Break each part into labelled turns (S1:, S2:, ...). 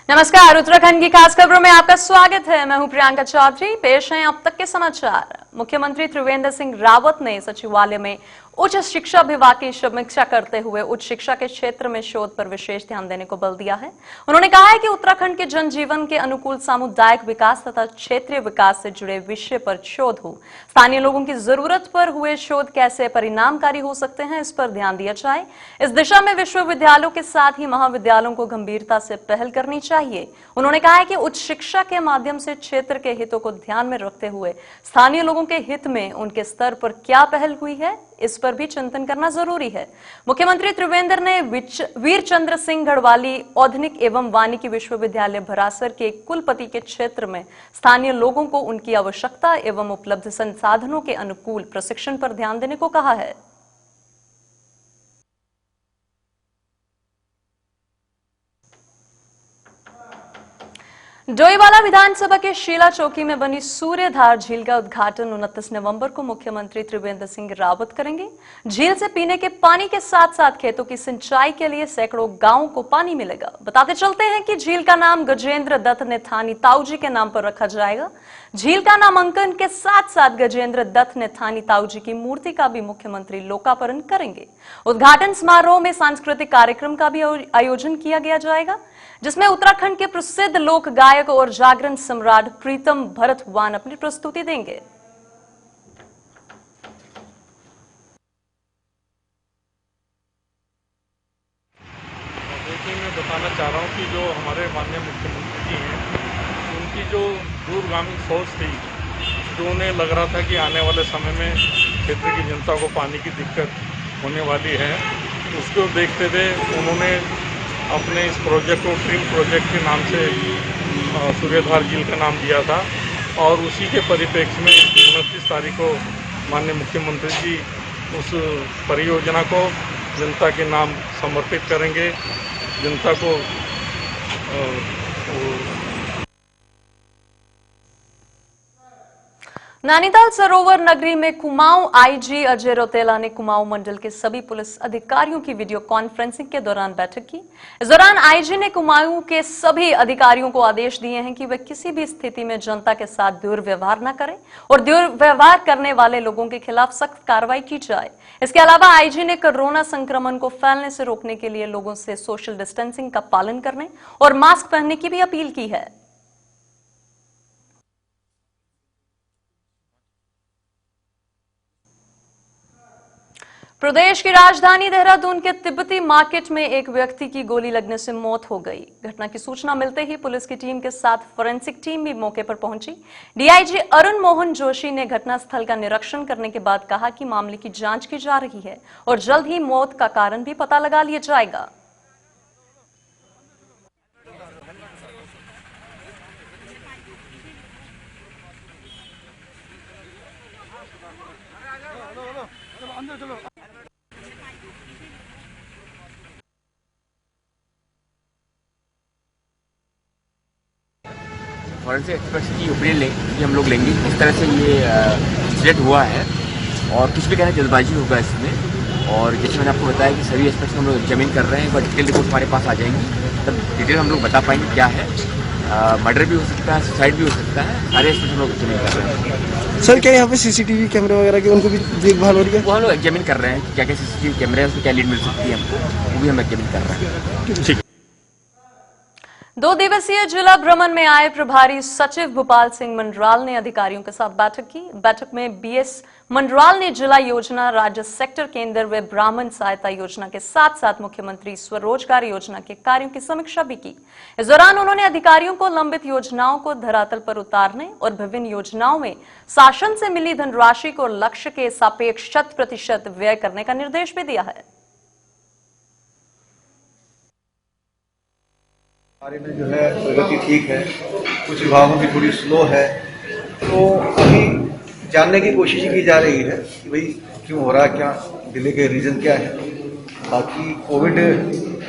S1: नमस्कार, उत्तराखंड की खास खबरों में आपका स्वागत है। मैं हूं प्रियंका चौधरी। पेश हैं अब तक के समाचार। मुख्यमंत्री त्रिवेंद्र सिंह रावत ने सचिवालय में उच्च शिक्षा विभाग की समीक्षा करते हुए उच्च शिक्षा के क्षेत्र में शोध पर विशेष ध्यान देने को बल दिया है। उन्होंने कहा है कि उत्तराखंड के जनजीवन के अनुकूल सामुदायिक विकास तथा क्षेत्रीय विकास से जुड़े विषय पर शोध हो। स्थानीय लोगों की जरूरत पर हुए शोध कैसे परिणामकारी हो सकते हैं, इस पर ध्यान दिया जाए। इस दिशा में विश्वविद्यालयों के साथ ही महाविद्यालयों को गंभीरता से पहल करनी चाहिए। उन्होंने कहा है कि उच्च शिक्षा के माध्यम से क्षेत्र के हितों को ध्यान में रखते हुए स्थानीय लोगों के हित में उनके स्तर पर क्या पहल हुई है, इस पर भी चिंतन करना जरूरी है। मुख्यमंत्री त्रिवेंद्र ने वीरचंद्र सिंह गढ़वाली औद्यानिक एवं वानिकी विश्वविद्यालय भरासर के कुलपति के क्षेत्र में स्थानीय लोगों को उनकी आवश्यकता एवं उपलब्ध संसाधनों के अनुकूल प्रशिक्षण पर ध्यान देने को कहा है। डोईवाला विधानसभा के शीला चौकी में बनी सूर्यधार झील का उद्घाटन 29 नवंबर को मुख्यमंत्री त्रिवेंद्र सिंह रावत करेंगे। झील से पीने के पानी के साथ साथ खेतों की सिंचाई के लिए सैकड़ों गांवों को पानी मिलेगा। बताते चलते हैं कि झील का नाम गजेंद्र दत्त नेथानी ताऊ जी के नाम पर रखा जाएगा। झील का नामांकन के साथ साथ गजेंद्र दत्त नेथानी ताऊ जी की मूर्ति का भी मुख्यमंत्री लोकार्पण करेंगे। उद्घाटन समारोह में सांस्कृतिक कार्यक्रम का भी आयोजन किया गया जाएगा, जिसमें उत्तराखंड के प्रसिद्ध लोक गायक और जागरण सम्राट प्रीतम भरतवान अपनी प्रस्तुति देंगे।
S2: देखिए, मैं बताना चाह रहा हूँ कि जो हमारे माननीय मुख्यमंत्री जी हैं, उनकी जो दूरगामी सोच थी, जो उन्हें लग रहा था कि आने वाले समय में क्षेत्र की जनता को पानी की दिक्कत होने वाली है, उसको देखते हुए उन्होंने अपने इस प्रोजेक्ट को ड्रीम प्रोजेक्ट के नाम से सूर्यधार झील का नाम दिया था। और उसी के परिप्रेक्ष्य में 29 तारीख को माननीय मुख्यमंत्री जी उस परियोजना को जनता के नाम समर्पित करेंगे। जनता को
S1: नैनीताल सरोवर नगरी में कुमाऊं आईजी अजय रौतेला ने कुमाऊं मंडल के सभी पुलिस अधिकारियों की वीडियो कॉन्फ्रेंसिंग के दौरान बैठक की। इस दौरान आईजी ने कुमाऊं के सभी अधिकारियों को आदेश दिए हैं कि वे किसी भी स्थिति में जनता के साथ दुर्व्यवहार न करें और दुर्व्यवहार करने वाले लोगों के खिलाफ सख्त कार्रवाई की जाए। इसके अलावा आईजी ने कोरोना संक्रमण को फैलने से रोकने के लिए लोगों से सोशल डिस्टेंसिंग का पालन करने और मास्क पहनने की भी अपील की है। प्रदेश की राजधानी देहरादून के तिब्बती मार्केट में एक व्यक्ति की गोली लगने से मौत हो गई। घटना की सूचना मिलते ही पुलिस की टीम के साथ फोरेंसिक टीम भी मौके पर पहुंची। डीआईजी अरुण मोहन जोशी ने घटनास्थल का निरीक्षण करने के बाद कहा कि मामले की जांच की जा रही है और जल्द ही मौत का कारण भी पता लगा लिया जाएगा।
S3: फॉरेंसिक एक्सपर्ट्स की ओपिनियन भी हम लोग लेंगे किस तरह से ये इंसिडेंट हुआ है और कुछ भी कहना जल्दबाजी होगा इसमें। और जैसे मैंने आपको बताया कि सभी एस्पेक्ट्स हम लोग एग्जामिन कर रहे हैं, एक डिटेल रिपोर्ट हमारे पास आ जाएंगी, तब डिटेल हम लोग बता पाएंगे क्या है। मर्डर भी हो सकता है, सुसाइड भी हो सकता है, सारे एस्पेक्ट्स हम लोग एग्जामिन कर रहे हैं।
S4: सर, क्या यहाँ पे सीसीटीवी कैमरे वगैरह की उनको भी देखभाल हो रही है?
S3: वो हम लोग एग्जामिन कर रहे हैं कि क्या क्या सीसीटीवी कैमरे हैं, उसमें क्या लीड मिल सकती है हमको, वो भी हम एग्जामिन कर रहे हैं। ठीक।
S1: 2 दिवसीय जिला भ्रमण में आए प्रभारी सचिव भूपाल सिंह मंडराल ने अधिकारियों के साथ बैठक की। बैठक में बीएस मंडराल ने जिला योजना, राज्य सेक्टर केंद्र व ब्राह्मण सहायता योजना के साथ साथ मुख्यमंत्री स्वरोजगार योजना के कार्यों की समीक्षा भी की। इस दौरान उन्होंने अधिकारियों को लंबित योजनाओं को धरातल पर उतारने और विभिन्न योजनाओं में शासन से मिली धनराशि को लक्ष्य के सापेक्ष 100% व्यय करने का निर्देश भी दिया है।
S5: हमारे में जो है प्रगति ठीक है, कुछ विभागों की थोड़ी स्लो है, तो अभी जानने की कोशिश की जा रही है कि भाई क्यों हो रहा है, क्या डिले के रीज़न क्या है। बाकी कोविड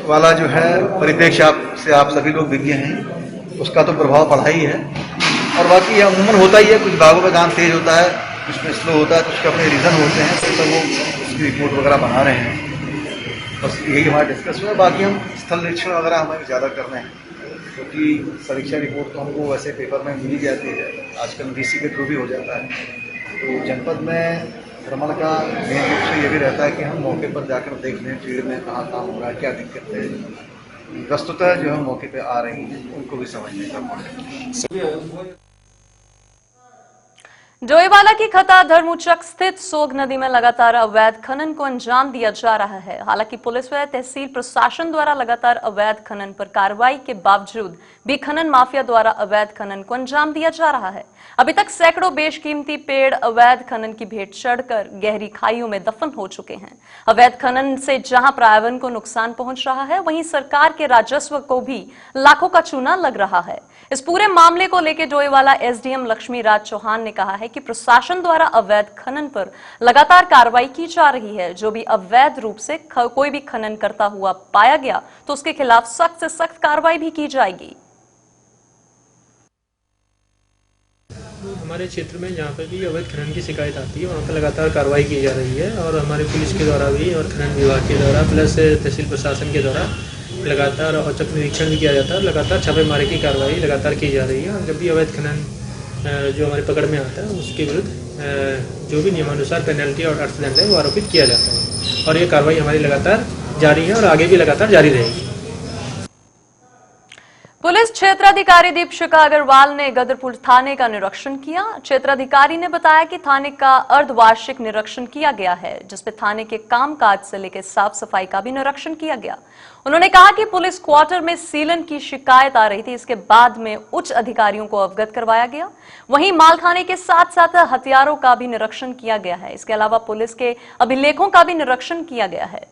S5: वाला जो है परिप्रेक्ष्य आप सभी लोग विज्ञ हैं, उसका तो प्रभाव पड़ा ही है। और बाकी यह अमूमन होता ही है, कुछ विभागों में काम तेज होता है, कुछ में स्लो होता है, कुछ के अपने रीज़न होते हैं, तो वो उसकी रिपोर्ट वगैरह बना रहे हैं। बस यही हमारा डिस्कस हुआ। बाकी हम स्थल निरीक्षण वगैरह हमें ज़्यादा करने हैं। क्योंकि समीक्षा रिपोर्ट तो हमको वैसे पेपर में मिल ही जाती है, आजकल डीसी के थ्रू भी हो जाता है। तो जनपद में भ्रमण का मेन रूप से ये भी रहता है कि हम मौके पर जाकर देख लें फील्ड में कहाँ काम हो रहा है, क्या दिक्कत है, वस्तुतः जो हम मौके पर आ रही हैं उनको भी समझने का मौका।
S1: डोईवाला की खता धर्मूचक स्थित सोग नदी में लगातार अवैध खनन को अंजाम दिया जा रहा है। हालांकि पुलिस व तहसील प्रशासन द्वारा लगातार अवैध खनन पर कार्रवाई के बावजूद भी खनन माफिया द्वारा अवैध खनन को अंजाम दिया जा रहा है। अभी तक सैकड़ों बेशकीमती पेड़ अवैध खनन की भेंट चढ़कर गहरी खाइयों में दफन हो चुके हैं। अवैध खनन से जहां पर्यावरण को नुकसान पहुंच रहा है, वहीं सरकार के राजस्व को भी लाखों का चूना लग रहा है। इस पूरे मामले को लेकर डोईवाला एसडीएम लक्ष्मी राज चौहान ने कहा है कि प्रशासन द्वारा अवैध खनन पर लगातार कार्रवाई की जा रही है। जो भी अवैध रूप से कोई भी खनन करता हुआ पाया गया तो उसके खिलाफ सख्त से सख्त कार्रवाई भी की जाएगी।
S6: हमारे क्षेत्र में जहाँ पे भी अवैध खनन की शिकायत आती है, वहाँ पर लगातार कार्रवाई की जा रही है और हमारे पुलिस के द्वारा भी और खनन विभाग के द्वारा प्लस तहसील प्रशासन के द्वारा लगातार औचक निरीक्षण भी किया जाता है। लगातार छापेमारी की कार्रवाई लगातार की जा रही है और जब भी अवैध खनन जो हमारे पकड़ में आता है उसके विरुद्ध जो भी नियमानुसार पेनल्टी और अर्थदंड है वो आरोपित किया जाता है और ये कार्रवाई हमारी लगातार जारी है और आगे भी लगातार जारी रहेगी।
S1: पुलिस क्षेत्राधिकारी दीपशिखा अग्रवाल ने गदरपुर थाने का निरीक्षण किया। क्षेत्राधिकारी ने बताया कि थाने का अर्धवार्षिक निरीक्षण किया गया है, जिसमें थाने के कामकाज से लेकर साफ सफाई का भी निरीक्षण किया गया। उन्होंने कहा कि पुलिस क्वार्टर में सीलन की शिकायत आ रही थी, इसके बाद में उच्च अधिकारियों को अवगत करवाया गया। वहीं मालखाने के साथ साथ हथियारों का भी निरीक्षण किया गया है। इसके अलावा पुलिस के अभिलेखों का भी निरीक्षण किया गया है।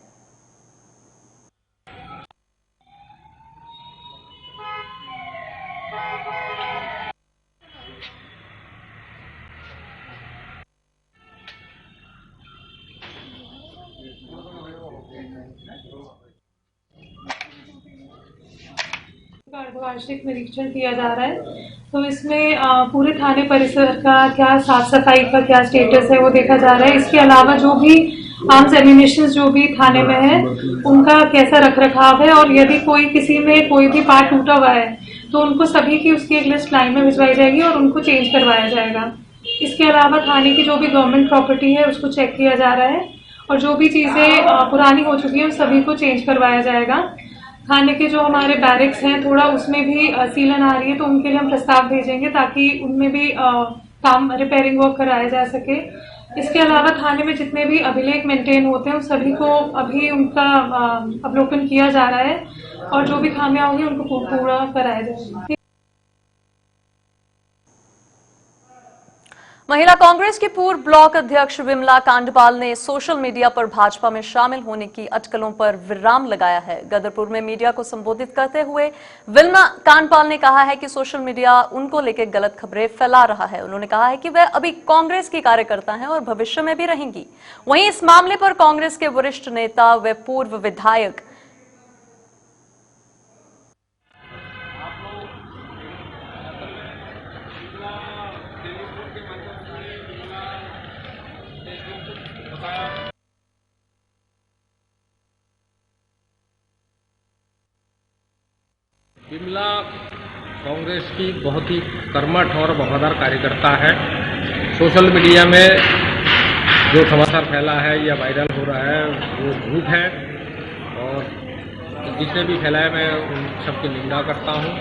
S7: अर्धवार्षिक निरीक्षण किया जा रहा है, तो इसमें पूरे थाने परिसर का क्या साफ सफाई का क्या स्टेटस है वो देखा जा रहा है। इसके अलावा जो भी आर्म्स एम्यूनिशन जो भी थाने में है उनका कैसा रख रखाव है और यदि कोई किसी में कोई भी पार्ट टूटा हुआ है तो उनको सभी की उसकी एक लिस्ट लाइन में भिजवाई जाएगी और उनको चेंज करवाया जाएगा। इसके अलावा थाने की जो भी गवर्नमेंट प्रॉपर्टी है उसको चेक किया जा रहा है और जो भी चीजें पुरानी हो चुकी है उन सभी को चेंज करवाया जाएगा। थाने के जो हमारे बैरिक्स हैं थोड़ा उसमें भी सीलन आ रही है, तो उनके लिए हम प्रस्ताव भेजेंगे ताकि उनमें भी काम रिपेयरिंग वर्क कराया जा सके। इसके अलावा थाने में जितने भी अभिलेख मेंटेन होते हैं उन सभी को अभी उनका अवलोकन किया जा रहा है और जो भी खामियां होंगी उनको पूरा कराया जाएगा।
S1: महिला कांग्रेस की पूर्व ब्लॉक अध्यक्ष विमला कांडपाल ने सोशल मीडिया पर भाजपा में शामिल होने की अटकलों पर विराम लगाया है। गदरपुर में मीडिया को संबोधित करते हुए विमला कांडपाल ने कहा है कि सोशल मीडिया उनको लेकर गलत खबरें फैला रहा है। उन्होंने कहा है कि वह अभी कांग्रेस की कार्यकर्ता हैं और भविष्य में भी रहेंगी। वहीं इस मामले पर कांग्रेस के वरिष्ठ नेता व पूर्व विधायक
S8: विमला कांग्रेस की बहुत ही कर्मठ और वफादार कार्यकर्ता है। सोशल मीडिया में जो समाचार फैला है या वायरल हो रहा है वो झूठ है और जिसने भी फैलाया मैं उन सबकी निंदा करता हूं।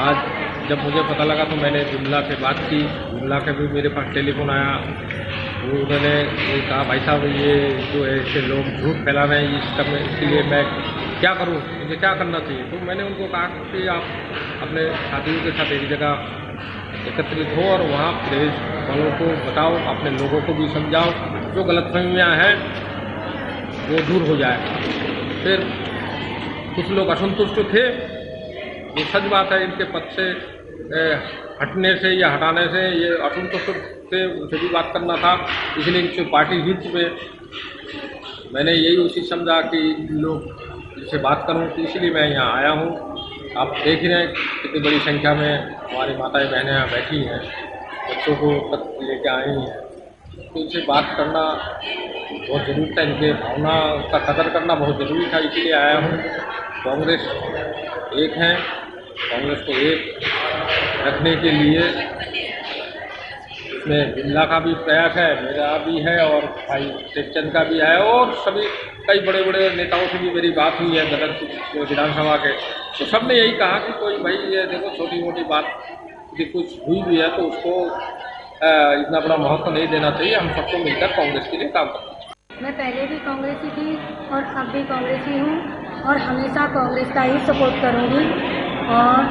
S8: आज जब मुझे पता लगा तो मैंने विमला से बात की। विमला का भी मेरे पास टेलीफोन आया, वो उन्होंने ये कहा भाई साहब ये जो ऐसे लोग झूठ फैला रहे हैं इसके लिए मैं क्या करूं, मुझे क्या करना चाहिए। तो मैंने उनको कहा कि आप अपने साथियों के साथ एक जगह एकत्रित हो और वहाँ प्रेस वालों को बताओ, अपने लोगों को भी समझाओ, जो गलतफहमियाँ हैं वो दूर हो जाए। फिर कुछ लोग असंतुष्ट थे, ये सच बात है, इनके पद से हटने से या हटाने से ये असंतुष्ट थे, उनसे भी बात करना था। इसलिए इनसे पार्टी हित में मैंने यही उचित समझा कि लोग से बात करूं, तो इसलिए मैं यहाँ आया हूँ। आप देख रहे हैं कितनी बड़ी संख्या में हमारी माताएं बहनें यहाँ बैठी हैं, बच्चों को तक लेके आई हैं, तो इनसे बात करना बहुत ज़रूरी था, इनके भावना का कदर करना बहुत ज़रूरी था, इसलिए आया हूँ। कांग्रेस एक है कांग्रेस को एक रखने के लिए इसमें बिमला का भी प्रयास है, मेरा भी है और भाई टेकचंद का भी है और सभी कई बड़े बड़े नेताओं से भी मेरी बात हुई है बदरपुर विधानसभा के। तो सबने यही कहा कि कोई भाई ये देखो छोटी मोटी बात यदि कुछ हुई भी है तो उसको इतना बड़ा महत्व नहीं देना चाहिए, हम सबको मिलकर कांग्रेस के लिए काम करना चाहिए।
S9: मैं पहले भी कांग्रेसी थी और अब भी कांग्रेसी हूँ और हमेशा कांग्रेस का ही सपोर्ट करूँगी। और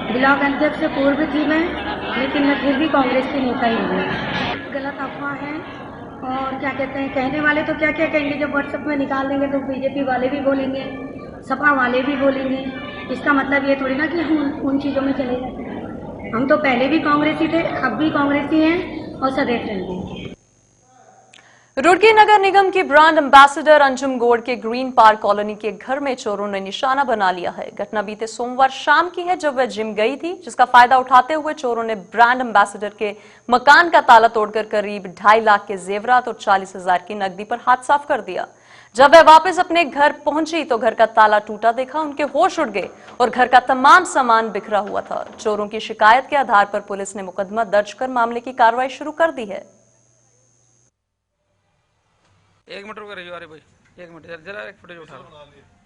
S9: ब्लॉक अध्यक्ष से पूर्व थी मैं, लेकिन मैं फिर भी कांग्रेस की नेता ही हूँ। गलत अफवाह है और क्या कहते हैं, कहने वाले तो क्या क्या कहेंगे, जब व्हाट्सएप में निकाल देंगे तो बीजेपी वाले भी बोलेंगे, सपा वाले भी बोलेंगे। इसका मतलब ये थोड़ी ना कि हम उन चीज़ों में चले जाते हैं। हम तो पहले भी कांग्रेसी थे, अब भी कांग्रेसी हैं और सदैव रहेंगे।
S1: रुड़की नगर निगम की ब्रांड एम्बेसडर अंजुम गौड़ के ग्रीन पार्क कॉलोनी के घर में चोरों ने निशाना बना लिया है। घटना बीते सोमवार शाम की है, जब वह जिम गई थी, जिसका फायदा उठाते हुए चोरों ने ब्रांड एम्बेसडर के मकान का ताला तोड़कर करीब 2.5 लाख के जेवरात और 40,000 की नकदी पर हाथ साफ कर दिया। जब वह वापस अपने घर पहुंची तो घर का ताला टूटा देखा, उनके होश उड़ गए और घर का तमाम सामान बिखरा हुआ था। चोरों की शिकायत के आधार पर पुलिस ने मुकदमा दर्ज कर मामले की कार्रवाई शुरू कर दी है।
S10: एक मिनट रुको रही भाई, एक मिनट जरा एक फुटेज उठा लो।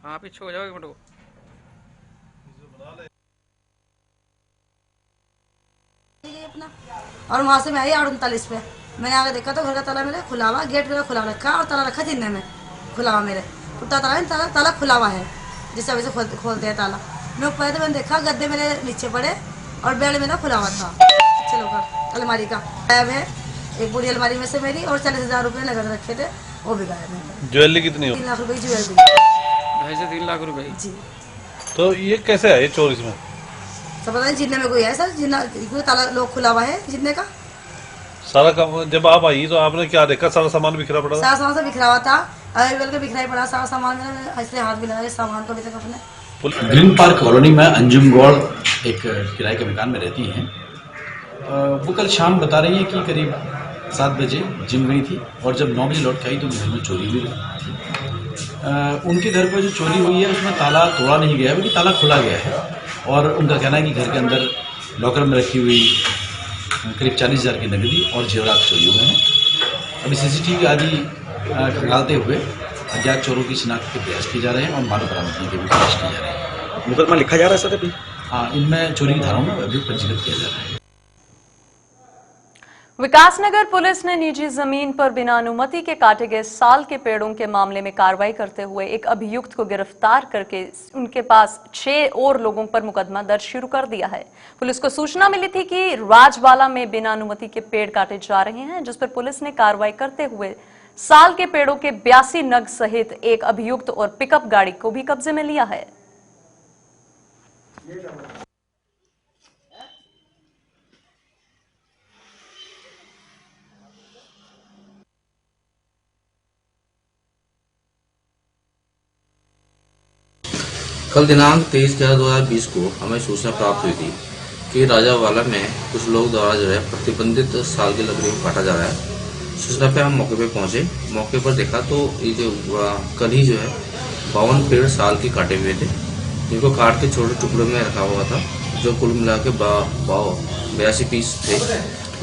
S10: हाँ पीछे हो जाओ, एक मिनट को।
S9: अपना और वहाँ से मैं आई 8:39 पे, मैंने आगे देखा तो घर का ताला मेरे खुला हुआ, गेट मेरा खुला रखा और ताला रखा जिन्ने में खुला हुआ, मेरे टूटा ताला खुला हुआ है, जिस वजह से खोलते हैं ताला। मैं ऊपर तो मैंने देखा गद्दे मेरे नीचे पड़े और बेड मेरा खुला हुआ था। चलो घर अलमारी का गायब है, एक बूढ़ी अलमारी में से मेरी और 40,000 रुपये नगद रखे थे, वो भी गायब है।
S11: ज्वेलरी कितनी हो?
S9: 3 लाख रुपए की ज्वेलरी।
S10: 2.5 से 3 लाख रुपए
S9: जी।
S11: तो ये कैसे है चोर इसमें?
S9: सब पता नहीं, जिन्ने में कोई है सर, जिन्ना ताला लोग खुला हुआ है जिन्ने का।
S11: सारा काम जब आप आई तो आपने क्या देखा? सारा सामान बिखरा पड़ा था?
S9: सारा सामान से बिखरा हुआ था, अवेलेबल के बिखरा ही पड़ा सारा सामान। मैंने इसलिए हाथ भी लगाया सामान को अभी तक अपने।
S12: ग्रीन पार्क कॉलोनी में अंजुम गौड़ एक किराए के मकान में रहती हैं। वो कल शाम बता रही है कि करीब 7 बजे जिम गई थी और जब 9 बजे लौट के आई तो घर में चोरी हुई थी। उनके घर पर जो चोरी हुई है उसमें ताला तोड़ा नहीं गया है, बल्कि ताला खुला गया है। और उनका कहना है कि घर के अंदर लॉकर में रखी हुई करीब 40,000 की नकदी और जेवरात चोरी हुए हैं। अभी CCTV आदि खंगालते हुए अज्ञात चोरों की शिनाख्त के प्रयास किए जा रहे हैं और माल बरामदगी के भी प्रयास किए जा रहे हैं।
S4: मुकदमा लिखा जा रहा है सर अभी?
S12: हाँ, इनमें चोरी की धाराओं में अभी पंजीकृत किया जा रहा है।
S1: विकासनगर पुलिस ने निजी जमीन पर बिना अनुमति के काटे गए साल के पेड़ों के मामले में कार्रवाई करते हुए एक अभियुक्त को गिरफ्तार करके उनके पास 6 और लोगों पर मुकदमा दर्ज शुरू कर दिया है। पुलिस को सूचना मिली थी कि राजवाला में बिना अनुमति के पेड़ काटे जा रहे हैं, जिस पर पुलिस ने कार्रवाई करते हुए साल के पेड़ों के 82 नग सहित एक अभियुक्त और पिकअप गाड़ी को भी कब्जे में लिया है।
S13: कल दिनांक 23/11/2020 को हमें सूचना प्राप्त हुई थी कि राजावाला में कुछ लोग द्वारा जो है प्रतिबंधित साल की लकड़ी को काटा जा रहा है। सूचना पे हम मौके पे पहुंचे, मौके पर देखा तो ये जो कल ही जो है 52 पेड़ साल के काटे हुए थे, जिनको काट के छोटे टुकड़ों में रखा हुआ था, जो कुल मिला के 82 पीस थे।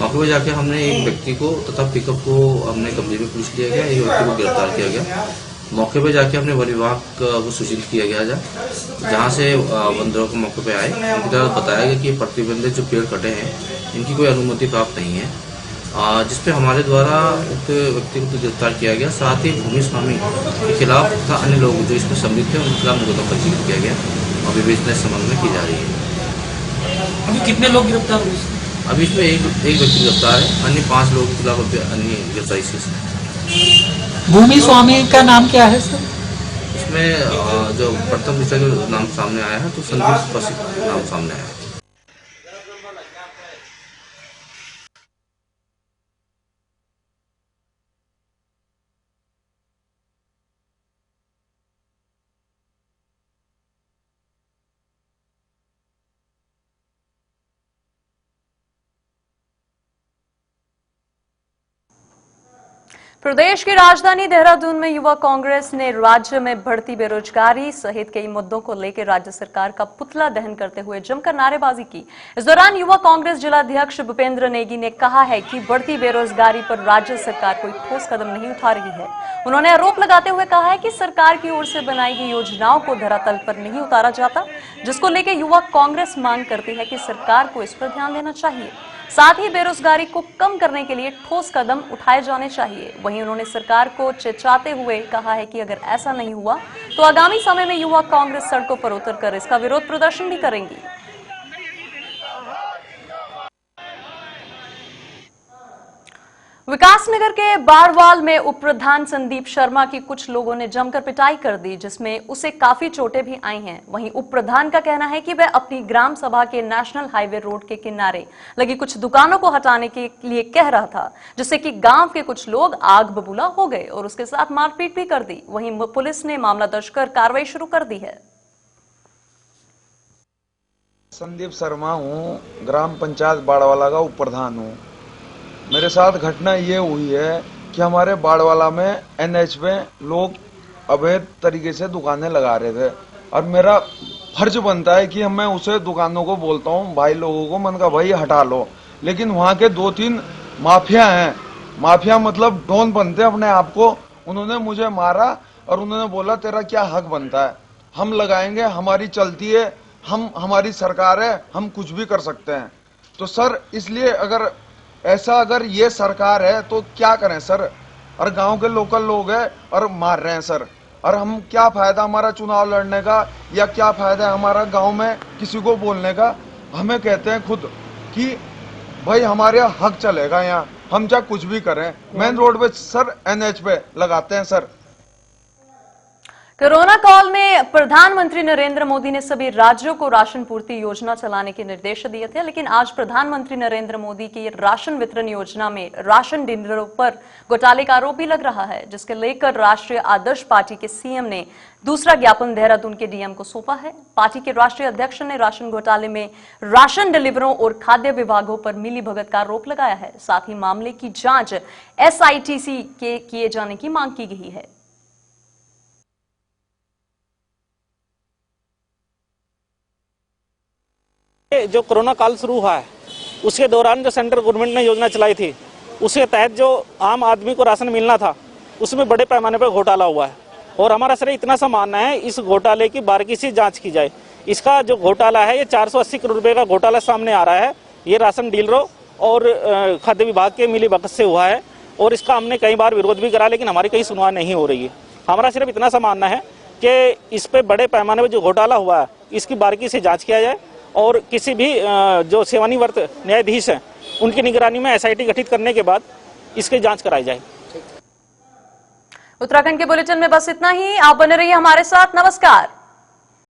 S13: मौके पर जाके हमने एक व्यक्ति को तथा पिकअप को हमने कब्जे में पुलिस लिया गया, एक व्यक्ति को गिरफ्तार किया गया। मौके पर जाके हमने वन विभाग को सूचित किया गया जहाँ से वन दरों को मौके पर आए। उनकी तरफ बताया गया कि प्रतिबंधित जो पेड़ कटे हैं इनकी कोई अनुमति प्राप्त नहीं है, जिसपे हमारे द्वारा उक्त व्यक्ति को गिरफ्तार किया गया। साथ ही भूमि स्वामी के खिलाफ तथा अन्य लोग जो इसमें सम्मिलित थे उनके खिलाफ मुकदमा पंजीकृत किया गया और विवेचना इस संबंध में की जा रही है।
S10: अभी कितने लोग गिरफ्तार हुए?
S13: अभी इसमें एक व्यक्ति गिरफ्तार है, अन्य 5 लोगों के खिलाफ अन्य गिरफ्तारी है।
S10: भूमि स्वामी का नाम क्या है सर?
S13: इसमें जो प्रथम दृष्टया जो नाम सामने आया है तो संदीप स्पष्ट नाम सामने आया है।
S1: प्रदेश की राजधानी देहरादून में युवा कांग्रेस ने राज्य में बढ़ती बेरोजगारी सहित कई मुद्दों को लेकर राज्य सरकार का पुतला दहन करते हुए जमकर नारेबाजी की। इस दौरान युवा कांग्रेस जिलाध्यक्ष भूपेंद्र नेगी ने कहा है कि बढ़ती बेरोजगारी पर राज्य सरकार कोई ठोस कदम नहीं उठा रही है। उन्होंने आरोप लगाते हुए कहा है कि सरकार की ओर से बनाई गई योजनाओं को धरातल पर नहीं उतारा जाता, जिसको लेकर युवा कांग्रेस मांग करती है कि सरकार को इस पर ध्यान देना चाहिए। साथ ही बेरोजगारी को कम करने के लिए ठोस कदम उठाए जाने चाहिए। वहीं उन्होंने सरकार को चेताते हुए कहा है कि अगर ऐसा नहीं हुआ तो आगामी समय में युवा कांग्रेस सड़कों पर उतरकर इसका विरोध प्रदर्शन भी करेंगी। विकासनगर के बाड़वाल में उप प्रधान संदीप शर्मा की कुछ लोगों ने जमकर पिटाई कर दी, जिसमें उसे काफी चोटें भी आई हैं। वहीं उप प्रधान का कहना है कि वह अपनी ग्राम सभा के नेशनल हाईवे रोड के किनारे लगी कुछ दुकानों को हटाने के लिए कह रहा था, जिससे कि गांव के कुछ लोग आग बबूला हो गए और उसके साथ मारपीट भी कर दी। वहीं पुलिस ने मामला दर्ज कर कार्रवाई शुरू कर दी है।
S14: संदीप शर्मा हूँ, ग्राम पंचायत बाड़वाला का उप प्रधान हूँ। मेरे साथ घटना ये हुई है कि हमारे बाड़वाला में NH में लोग अवैध तरीके से दुकानें लगा रहे थे और मेरा फर्ज बनता है कि मैं उसे दुकानों को बोलता हूँ, भाई लोगों को, मन का भाई हटा लो। लेकिन वहाँ के 2-3 माफिया हैं, माफिया मतलब डॉन बनते अपने आप को। उन्होंने मुझे मारा और उन्होंने बोला तेरा क्या हक बनता है, हम लगाएंगे, हमारी चलती है, हमारी सरकार है, हम कुछ भी कर सकते हैं। तो सर इसलिए अगर ये सरकार है तो क्या करें सर, और गांव के लोकल लोग हैं और मार रहे हैं सर, और हम क्या फायदा हमारा चुनाव लड़ने का, या क्या फायदा है हमारा गांव में किसी को बोलने का। हमें कहते हैं खुद कि भाई हमारे हक चलेगा, यहाँ हम चाहे कुछ भी करें। मेन रोड पे सर NH पे लगाते हैं सर।
S1: कोरोना काल में प्रधानमंत्री नरेंद्र मोदी ने सभी राज्यों को राशन पूर्ति योजना चलाने के निर्देश दिए थे, लेकिन आज प्रधानमंत्री नरेंद्र मोदी की राशन वितरण योजना में राशन डीलरों पर घोटाले का आरोप भी लग रहा है, जिसके लेकर राष्ट्रीय आदर्श पार्टी के CM ने दूसरा ज्ञापन देहरादून के DM को सौंपा है। पार्टी के राष्ट्रीय अध्यक्ष ने राशन घोटाले में राशन डिलीवरों और खाद्य विभागों पर मिलीभगत का आरोप लगाया है। साथ ही मामले की जांच SITC के किए जाने की मांग की गई है।
S15: जो कोरोना काल शुरू हुआ है उसके दौरान जो सेंट्रल गवर्नमेंट ने योजना चलाई थी, उसके तहत जो आम आदमी को राशन मिलना था उसमें बड़े पैमाने पर घोटाला हुआ है। और हमारा सर इतना सा मानना है इस घोटाले की बारीकी से जांच की जाए। इसका जो घोटाला है ये 480 करोड़ रुपए का घोटाला सामने आ रहा है। ये राशन डीलरों और खाद्य विभाग के मिलीभगत से हुआ है और इसका हमने कई बार विरोध भी करा, लेकिन हमारी कहीं सुनवाई नहीं हो रही है। हमारा सिर्फ इतना सा मानना है कि इस पे बड़े पैमाने पर जो घोटाला हुआ है इसकी बारीकी से जाँच किया जाए और किसी भी जो सेवानिवृत्त न्यायाधीश हैं उनकी निगरानी में SIT गठित करने के बाद इसकी जांच कराई जाए।
S1: उत्तराखंड के बुलेटिन में बस इतना ही। आप बने रहिए हमारे साथ। नमस्कार।